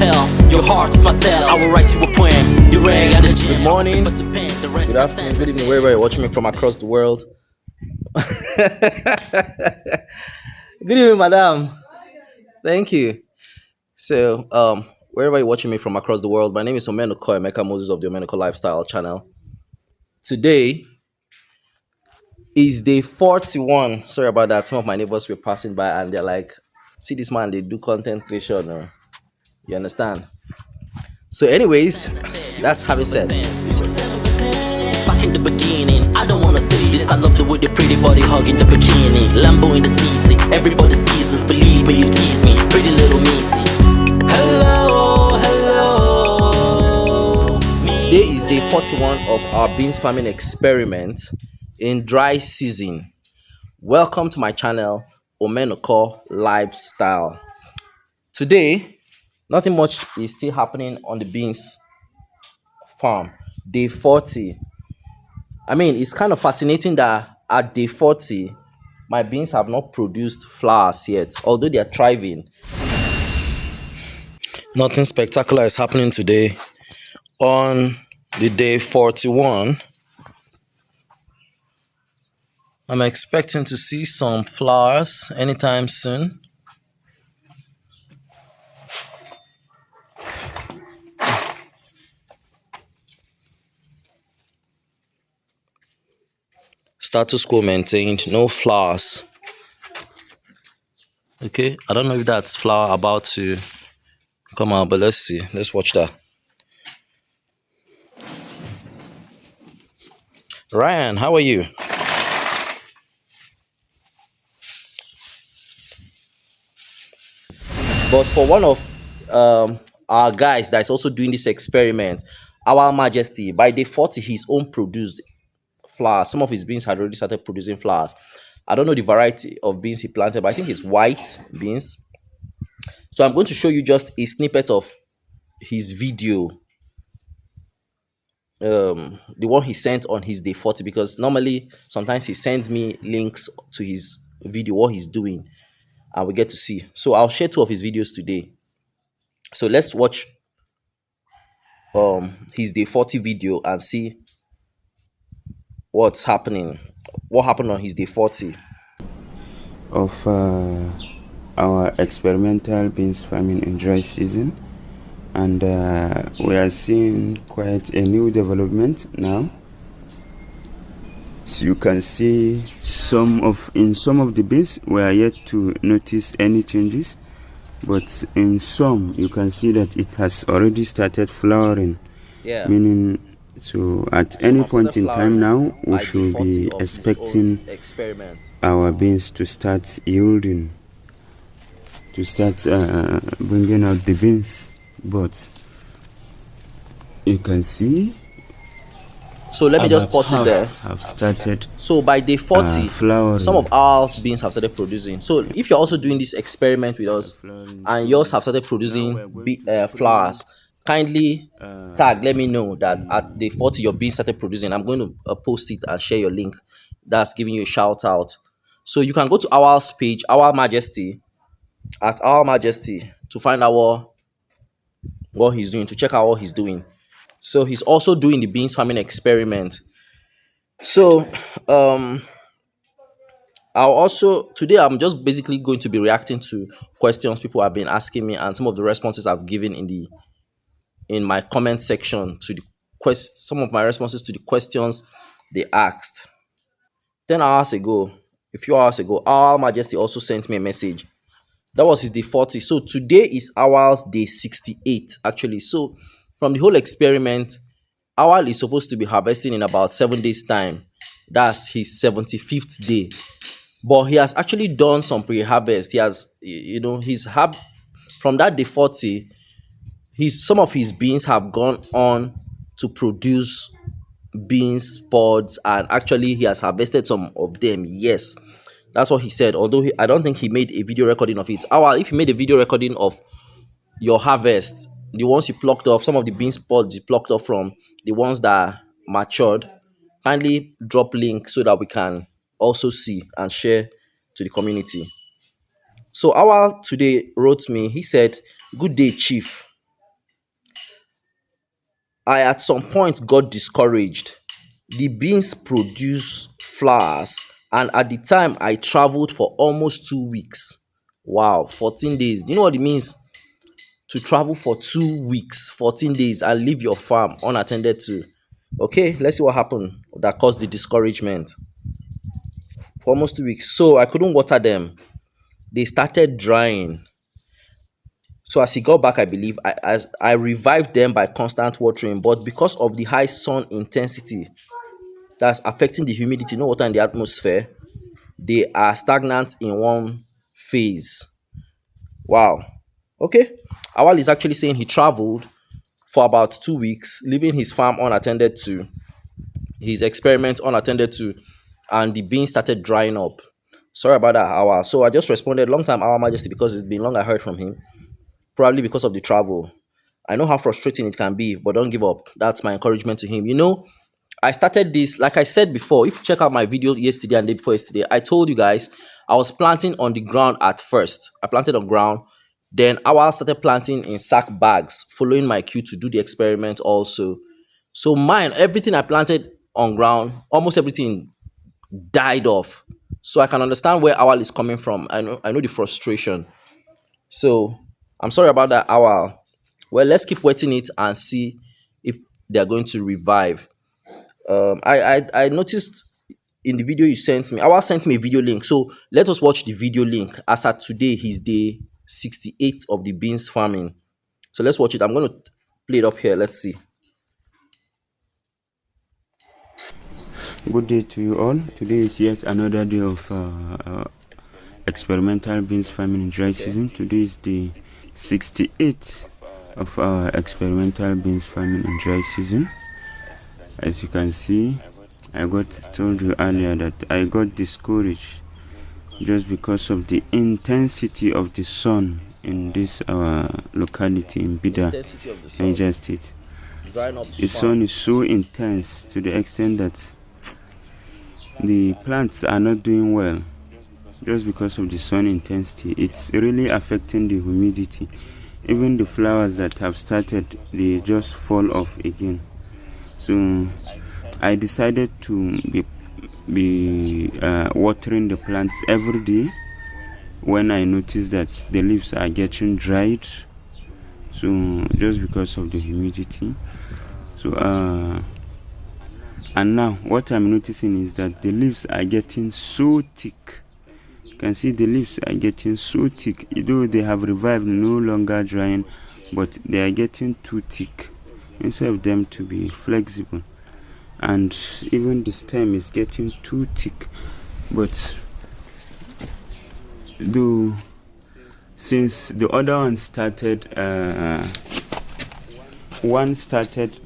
hell. Your heart is my cell. I will write you a poem. You rang at the gym. Good morning, good afternoon, good evening, wherever you're watching me from across the world. Good evening, madam. Thank you. So, wherever you're watching me from across the world, my name is Omenoko Emeka Moses of the Omenoko Lifestyle channel. Today is day 41. Sorry about that. Some of my neighbors were passing by and they're like, see this man, they do content creation. Or, you understand? So, anyways, that's having said. Back in the beginning, I don't wanna say this. I love the way the pretty body hugging the bikini. Lambo in the city, everybody sees this. Believe me, you tease me, pretty little Missy. Hello, hello. Today is day 41 of our beans farming experiment in dry season. Welcome to my channel, Omenoko Lifestyle. Today, nothing much is still happening on the beans farm. Day 40. I mean, it's kind of fascinating that at day 40, my beans have not produced flowers yet, although they are thriving. Nothing spectacular is happening today. On the day 41, I'm expecting to see some flowers anytime soon. Status quo maintained, no flowers. Okay, I don't know if that's flower about to come out, but let's see. Let's watch that. Ryan, how are you? But for one of our guys that's also doing this experiment, Our Majesty, by day 40, his own produced flowers. Some of his beans had already started producing flowers. I don't know the variety of beans he planted, but I think it's white beans. So I'm going to show you just a snippet of his video, the one he sent on his day 40, because normally sometimes he sends me links to his video, what he's doing, and we get to see. So I'll share two of his videos today. So let's watch his day 40 video and see what's happening, what happened on his day 40 of our experimental beans farming in dry season, and we are seeing quite a new development now. So you can see in some of the beans we are yet to notice any changes, but in some you can see that it has already started flowering. Yeah. Meaning, so at any point in time now we should be expecting our beans to start yielding, to start bringing out the beans. But you can see, so let me just pause it there. Have started. So by day 40, flowering. Some of our beans have started producing. So if you're also doing this experiment with us and yours have started producing flowers, kindly tag, let me know that at day 40 your beans started producing. I'm going to post it and share your link. That's giving you a shout out. So you can go to our page, Our Majesty, at Our Majesty, to find out what he's doing, to check out what he's doing. So he's also doing the beans farming experiment. So today I'm just basically going to be reacting to questions people have been asking me and some of the responses I've given in my comment section to some of my responses to the questions they asked. 10 hours ago, a few hours ago, Our Majesty also sent me a message. That was his day 40. So today is Our's day 68, actually. So from the whole experiment, Owl is supposed to be harvesting in about 7 days' time. That's his 75th day. But he has actually done some pre-harvest. He has, from that day 40, some of his beans have gone on to produce beans pods, and actually he has harvested some of them. Yes, that's what he said. Although I don't think he made a video recording of it. If you made a video recording of your harvest, the ones you plucked off, some of the beans pods you plucked off from the ones that matured, kindly drop link so that we can also see and share to the community. So Our today wrote me, he said, "Good day, Chief. I at some point got discouraged. The beans produce flowers, and at the time I traveled for almost 2 weeks. Wow, 14 days. Do you know what it means to travel for 2 weeks, 14 days, and leave your farm unattended to? Okay, let's see what happened that caused the discouragement. For almost 2 weeks, so I couldn't water them. They started drying. So as he got back, I believe I revived them by constant watering, but because of the high sun intensity that's affecting the humidity, no water in the atmosphere, they are stagnant in one phase. Wow. Okay. Awal is actually saying he traveled for about 2 weeks, leaving his farm unattended to, his experiment unattended to, and the beans started drying up. Sorry about that, Awal. So I just responded, long time, Our Majesty, because it's been long I heard from him, probably because of the travel. I know how frustrating it can be, but don't give up. That's my encouragement to him. I started this, like I said before. If you check out my video yesterday and day before yesterday, I told you guys I was planting on the ground at first. I planted on ground. Then I started planting in sack bags, following my cue to do the experiment also. So mine, everything I planted on ground, almost everything died off. So I can understand where Awal is coming from. I know the frustration. So I'm sorry about that, Awal. Well, let's keep wetting it and see if they're going to revive. I noticed in the video you sent me, Awal sent me a video link. So let us watch the video link. As at today, he's day 68 of the beans farming. So let's watch it. I'm going to play it up here. Let's see. Good day to you all. Today is yet another day of experimental beans farming in dry season. Today is the 68th of our experimental beans farming in dry season. As you can see, I told you earlier that I got discouraged just because of the intensity of the sun in this our locality in Bida, Niger State. The sun is so intense to the extent that the plants are not doing well just because of the sun intensity. It's really affecting the humidity. Even the flowers that have started, they just fall off again. So I decided to be watering the plants every day when I notice that the leaves are getting dried, so just because of the humidity. So and now what I'm noticing is that the leaves are getting so thick. You can see the leaves are getting so thick, though they have revived, no longer drying, but they are getting too thick instead of them to be flexible. And even the stem is getting too thick. But though since the other one started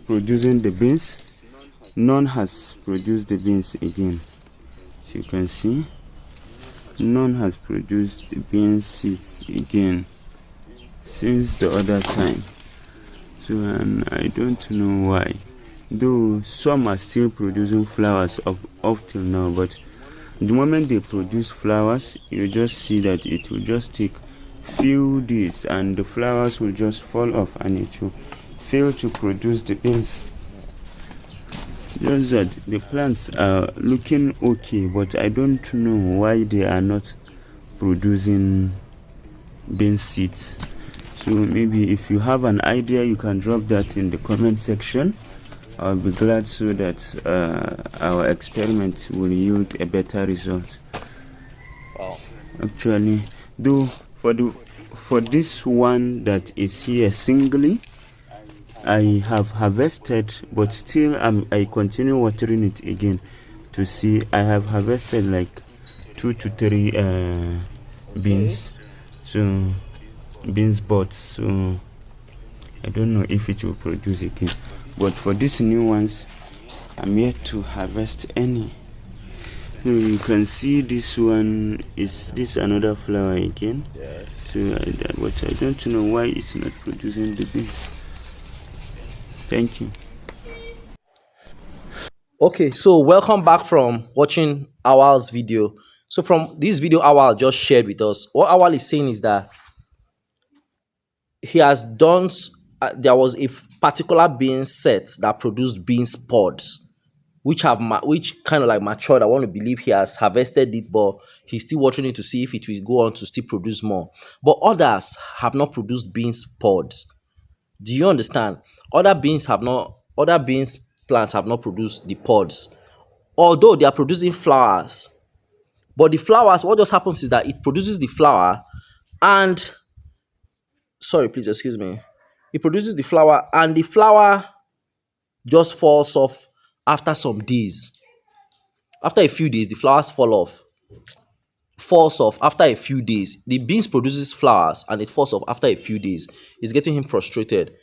producing the beans, none has produced the beans again. So you can see none has produced the beans seeds again since the other time. So and I don't know why, though some are still producing flowers up till now. But the moment they produce flowers, you just see that it will just take few days and the flowers will just fall off and it will fail to produce the beans. Just that the plants are looking okay, but I don't know why they are not producing bean seeds. So maybe if you have an idea, you can drop that in the comment section. I'll be glad so that our experiment will yield a better result. Wow. Actually, though for this one that is here singly, I have harvested, but still I continue watering it again to see. I have harvested like 2 to 3 beans, so beans buds. So I don't know if it will produce again. But for these new ones, I'm yet to harvest any. So you can see this one is this another flower again. Yes. So but I don't know why it's not producing the beans. Thank you. Okay, so welcome back from watching Awal's video. So from this video Awal just shared with us, what Awal is saying is that he has done there was a particular bean set that produced beans pods, which which kind of like matured. I want to believe he has harvested it, but he's still watching it to see if it will go on to still produce more. But others have not produced beans pods. Do you understand? Other beans plants have not produced the pods, although they are producing flowers. But the flowers, what just happens is that it produces the flower, and sorry, please excuse me. It produces the flower, and the flower just falls off after some days. After a few days, the flowers falls off after a few days. The beans produces flowers and it falls off after a few days. It's getting him frustrated.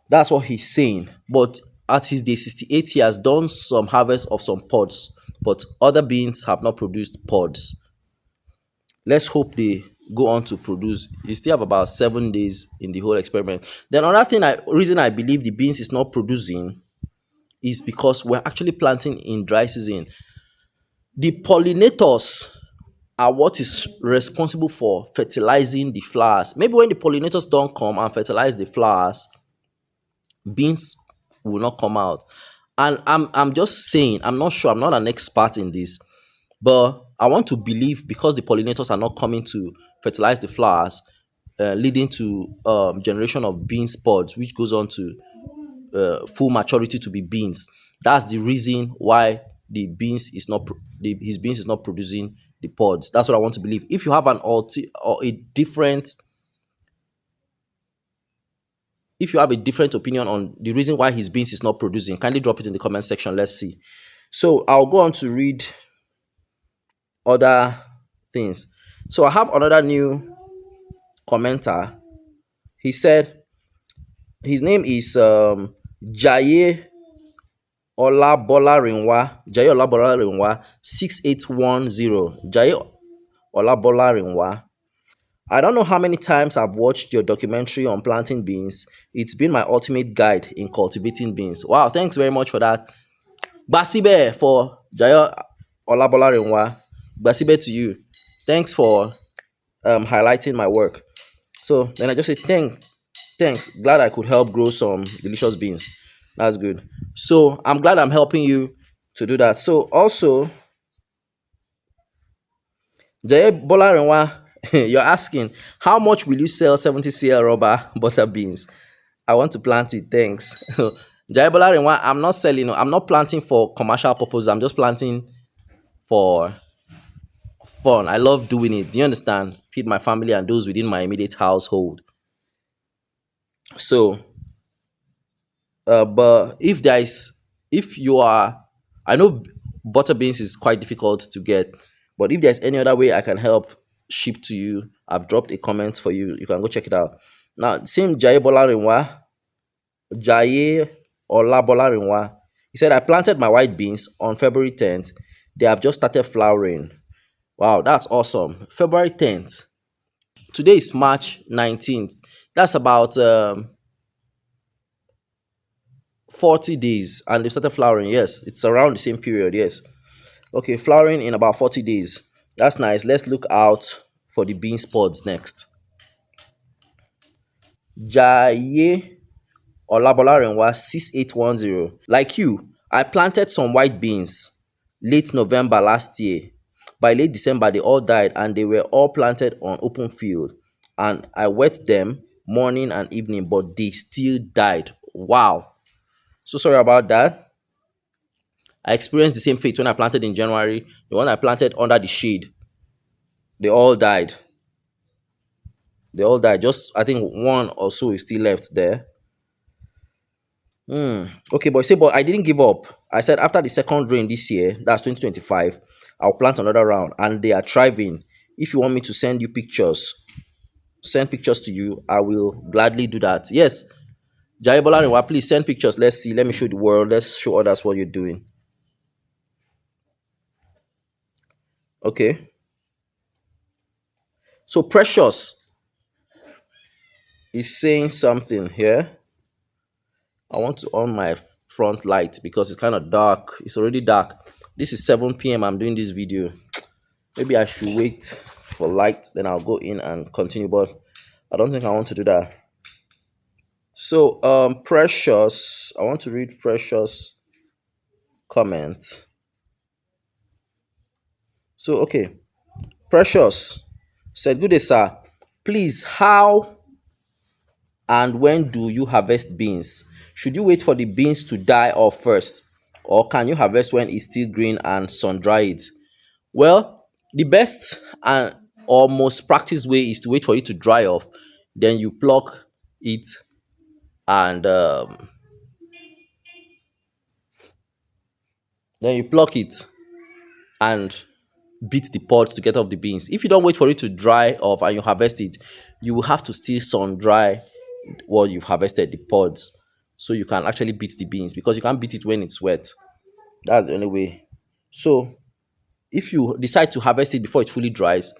That's what he's saying. But at his day 68, he has done some harvest of some pods, but other beans have not produced pods. Let's hope they go on to produce. You still have about 7 days in the whole experiment. Then another reason I believe the beans is not producing is because we're actually planting in dry season. The pollinators are what is responsible for fertilizing the flowers. Maybe when the pollinators don't come and fertilize the flowers, beans will not come out. And I'm just saying, I'm not sure, I'm not an expert in this, but I want to believe because the pollinators are not coming to fertilize the flowers, leading to generation of bean pods, which goes on to full maturity to be beans. That's the reason why the beans is not his beans is not producing the pods. That's what I want to believe. If you have a different opinion on the reason why his beans is not producing, kindly drop it in the comment section. Let's see. So I'll go on to read other things. So I have another new commenter. He said his name is Jaye Olabolarinwa. Jaye Olabolarinwa 6810. Jaye Olabolarinwa. I don't know how many times I've watched your documentary on planting beans. It's been my ultimate guide in cultivating beans. Wow, thanks very much for that. Basibe for Jayo Olabolarinwa. Basibe to you. Thanks for highlighting my work. So then I just say thanks. Glad I could help grow some delicious beans. That's good. So I'm glad I'm helping you to do that. So also, Jaye Bolarinwa, you're asking, how much will you sell 70 cl rubber butter beans? I want to plant it. Thanks. Jaye Bolarinwa, I'm not selling. I'm not planting for commercial purpose. I'm just planting for fun. I love doing it. Do you understand? Feed my family and those within my immediate household. So, but if you are, I know butter beans is quite difficult to get, but if there's any other way I can help ship to you, I've dropped a comment for you. You can go check it out. Now, same Jaye Bolarinwa, Jaye Olabolarinwa. He said, I planted my white beans on February 10th. They have just started flowering. Wow, that's awesome. February 10th. Today is March 19th. That's about 40 days. And they started flowering. Yes, it's around the same period. Yes. Okay, flowering in about 40 days. That's nice. Let's look out for the bean pods next. Jaye Olabolarinwa 6810. Like you, I planted some white beans late November last year. By late December, they all died and they were all planted on open field. And I wet them morning and evening, but they still died. Wow. So sorry about that. I experienced the same fate when I planted in January. The one I planted under the shade, they all died. They all died. Just, I think one or so is still left there. Okay, but I didn't give up. I said after the second rain this year, that's 2025, I'll plant another round, and they are thriving. If you want me to send pictures to you, I will gladly do that. Yes, Jaye Bolarinwa, please send pictures. Let's see. Let me show the world. Let's show others what you're doing. Okay. So Precious is saying something here. I want to on my front light because it's kind of dark. It's already dark. This is 7 p.m. I'm doing this video. Maybe I should wait for light, then I'll go in and continue, but I don't think I want to do that. So, Precious, I want to read Precious comment. So, okay, Precious said, "Good day, sir. Please, how and when do you harvest beans? Should you wait for the beans to die off first, or can you harvest when it's still green and sun dry it?" Well, the best and or most practiced way is to wait for it to dry off. Then you pluck it and then you pluck it and beat the pods to get off the beans. If you don't wait for it to dry off and you harvest it, you will have to still sun dry what you've harvested, the pods, so you can actually beat the beans, because you can't beat it when it's wet. That's the only way. So if you decide to harvest it before it fully dries,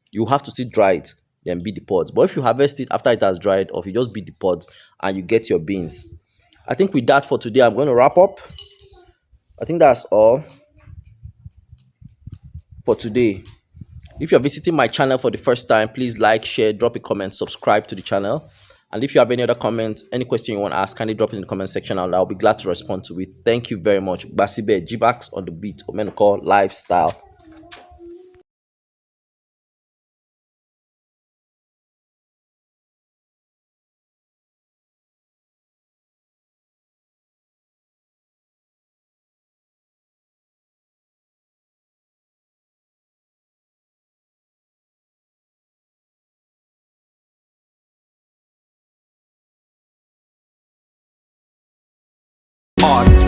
you have to still dry it, then beat the pods. But if you harvest it after it has dried off, you just beat the pods and you get your beans. I think with that for today, I'm going to wrap up. I think that's all for today. If you're visiting my channel for the first time, please like, share, drop a comment, subscribe to the channel. And if you have any other comments, any question you want to ask, kindly drop it in the comment section and I'll be glad to respond to it. Thank you very much. Basibe, Gbax on the beat, Omenoko Lifestyle.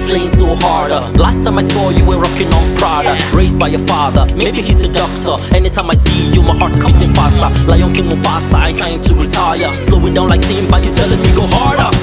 Slaying so harder. Last time I saw you were rocking on Prada. Raised by your father, maybe he's a doctor. Anytime I see you, my heart is beating faster. Lion King Mufasa, I'm trying to retire. Slowing down like Simba, you telling me go harder.